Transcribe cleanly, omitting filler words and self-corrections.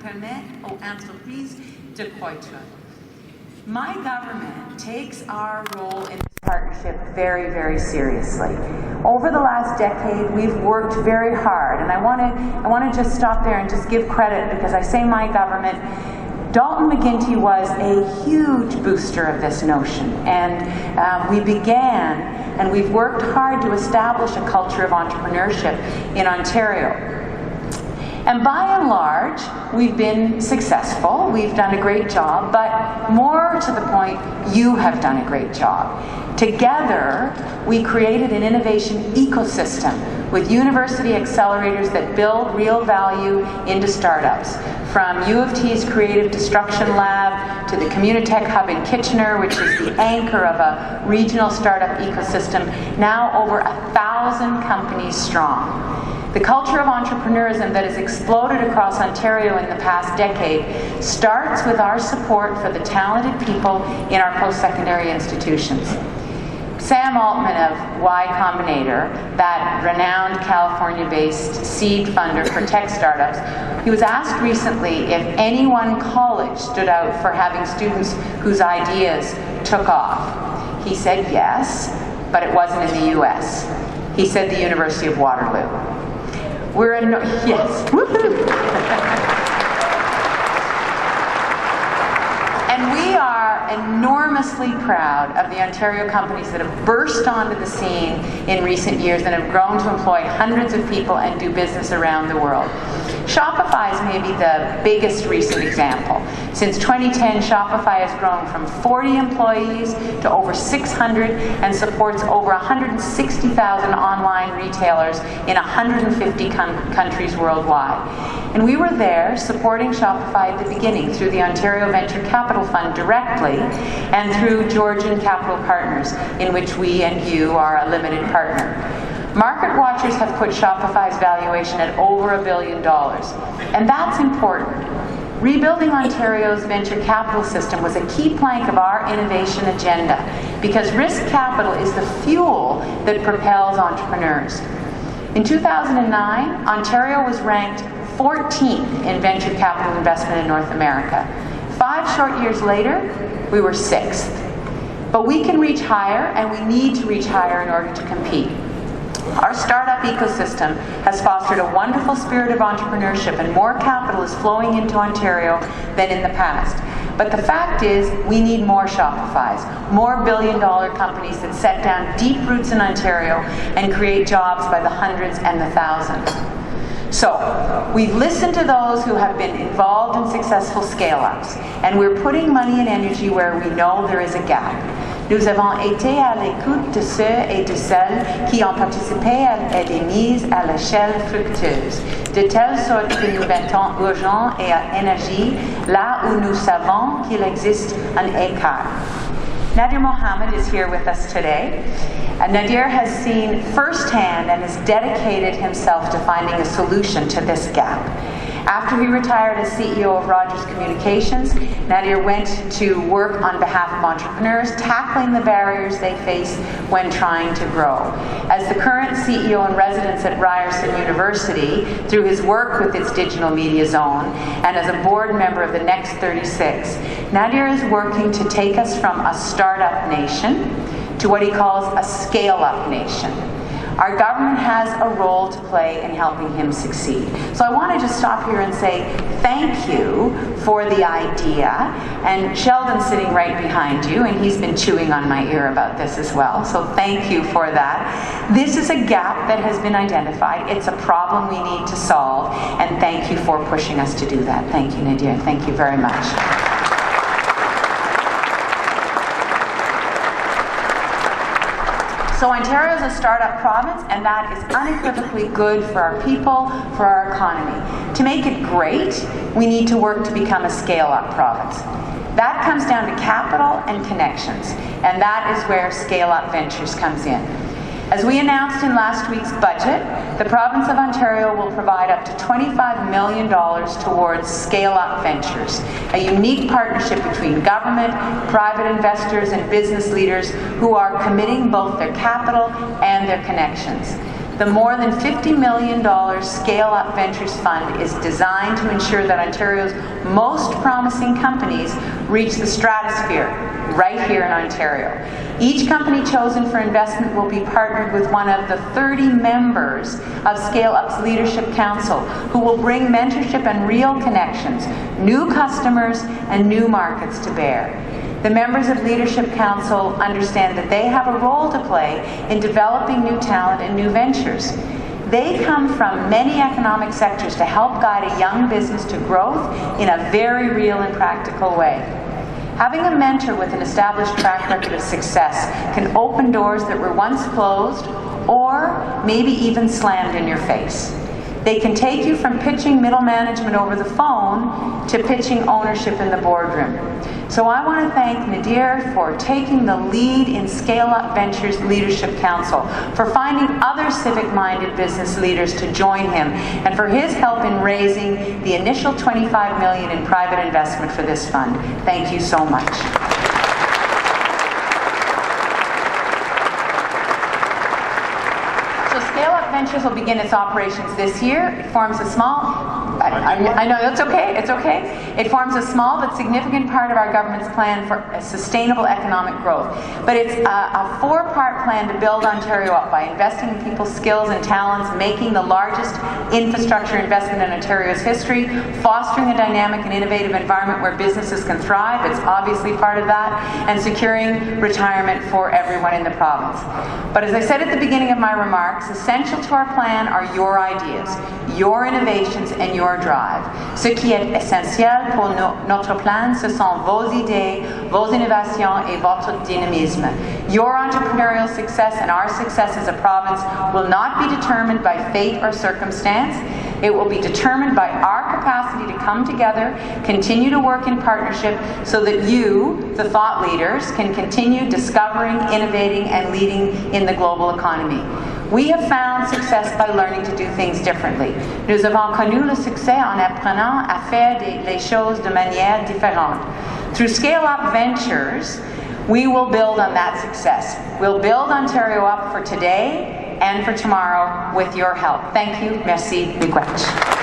permet aux entreprises de croître. My government takes our role in this partnership very, very seriously. Over the last decade, we've worked very hard, and I want to just stop there and just give credit, because I say my government. Dalton McGuinty was a huge booster of this notion, and we began, and we've worked hard to establish a culture of entrepreneurship in Ontario. And by and large, we've been successful. We've done a great job, but more to the point, you have done a great job. Together, we created an innovation ecosystem with university accelerators that build real value into startups. From U of T's Creative Destruction Lab to the Communitech Hub in Kitchener, which is the anchor of a regional startup ecosystem, now over 1,000 companies strong. The culture of entrepreneurism that has exploded across Ontario in the past decade starts with our support for the talented people in our post-secondary institutions. Sam Altman of Y Combinator, that renowned California-based seed funder for tech startups, he was asked recently if any one college stood out for having students whose ideas took off. He said yes, but it wasn't in the US. He said the University of Waterloo. We're in, yes. And we are enormously proud of the Ontario companies that have burst onto the scene in recent years and have grown to employ hundreds of people and do business around the world. Shopify is maybe the biggest recent example. Since 2010, Shopify has grown from 40 employees to over 600 and supports over 160,000 online retailers in 150 countries worldwide. And we were there supporting Shopify at the beginning through the Ontario Venture Capital Fund directly and through Georgian Capital Partners, in which we and you are a limited partner. Market watchers have put Shopify's valuation at over $1 billion, and that's important. Rebuilding Ontario's venture capital system was a key plank of our innovation agenda, because risk capital is the fuel that propels entrepreneurs. In 2009, Ontario was ranked 14th in venture capital investment in North America. 5 short years later, we were 6th. But we can reach higher, and we need to reach higher in order to compete. Our startup ecosystem has fostered a wonderful spirit of entrepreneurship, and more capital is flowing into Ontario than in the past. But the fact is, we need more Shopifys, more billion-dollar companies that set down deep roots in Ontario and create jobs by the hundreds and the thousands. So, we've listened to those who have been involved in successful scale-ups, and we're putting money and energy where we know there is a gap. Nous avons été à l'écoute de ceux et de celles qui ont participé à des mises à l'échelle fructueuse, de telle sorte que nous mettons urgence et énergie là où nous savons qu'il existe un écart. Nadir Mohammed is here with us today. Nadir has seen firsthand and has dedicated himself to finding a solution to this gap. After he retired as CEO of Rogers Communications, Nadir went to work on behalf of entrepreneurs, tackling the barriers they face when trying to grow. As the current CEO in residence at Ryerson University, through his work with its digital media zone, and as a board member of the Next 36, Nadir is working to take us from a startup nation to what he calls a scale-up nation. Our government has a role to play in helping him succeed. So I want to just stop here and say thank you for the idea. And Sheldon's sitting right behind you, and he's been chewing on my ear about this as well. So thank you for that. This is a gap that has been identified. It's a problem we need to solve. And thank you for pushing us to do that. Thank you, Nadir. Thank you very much. So Ontario is a startup province, and that is unequivocally good for our people, for our economy. To make it great, we need to work to become a scale-up province. That comes down to capital and connections, and that is where Scale-Up Ventures comes in. As we announced in last week's budget, the province of Ontario will provide up to $25 million towards Scale-Up Ventures, a unique partnership between government, private investors, and business leaders who are committing both their capital and their connections. The more than $50 million Scale Up Ventures Fund is designed to ensure that Ontario's most promising companies reach the stratosphere right here in Ontario. Each company chosen for investment will be partnered with one of the 30 members of Scale Up's Leadership Council, who will bring mentorship and real connections, new customers, and new markets to bear. The members of Leadership Council understand that they have a role to play in developing new talent and new ventures. They come from many economic sectors to help guide a young business to growth in a very real and practical way. Having a mentor with an established track record of success can open doors that were once closed or maybe even slammed in your face. They can take you from pitching middle management over the phone to pitching ownership in the boardroom. So I want to thank Nadir for taking the lead in Scale Up Ventures Leadership Council, for finding other civic-minded business leaders to join him, and for his help in raising the initial $25 million in private investment for this fund. Thank you so much. Scale Up Ventures will begin its operations this year. It forms a small, I know, that's okay, it's okay. It forms a small but significant part of our government's plan for sustainable economic growth. But it's a four-part plan to build Ontario up by investing in people's skills and talents, making the largest infrastructure investment in Ontario's history, fostering a dynamic and innovative environment where businesses can thrive, it's obviously part of that, and securing retirement for everyone in the province. But as I said at the beginning of my remarks, essential to our plan are your ideas, your innovations, and your drive. Ce qui est essentiel pour notre plan, ce sont vos idées, vos innovations et votre dynamisme. Your entrepreneurial success and our success as a province will not be determined by fate or circumstance. It will be determined by our capacity to come together, continue to work in partnership, so that you, the thought leaders, can continue discovering, innovating, and leading in the global economy. We have found success by learning to do things differently. Nous avons connu le succès en apprenant à faire les choses de manière différente. Through Scale Up Ventures, we will build on that success. We'll build Ontario up for today and for tomorrow with your help. Thank you. Merci. Miigwech.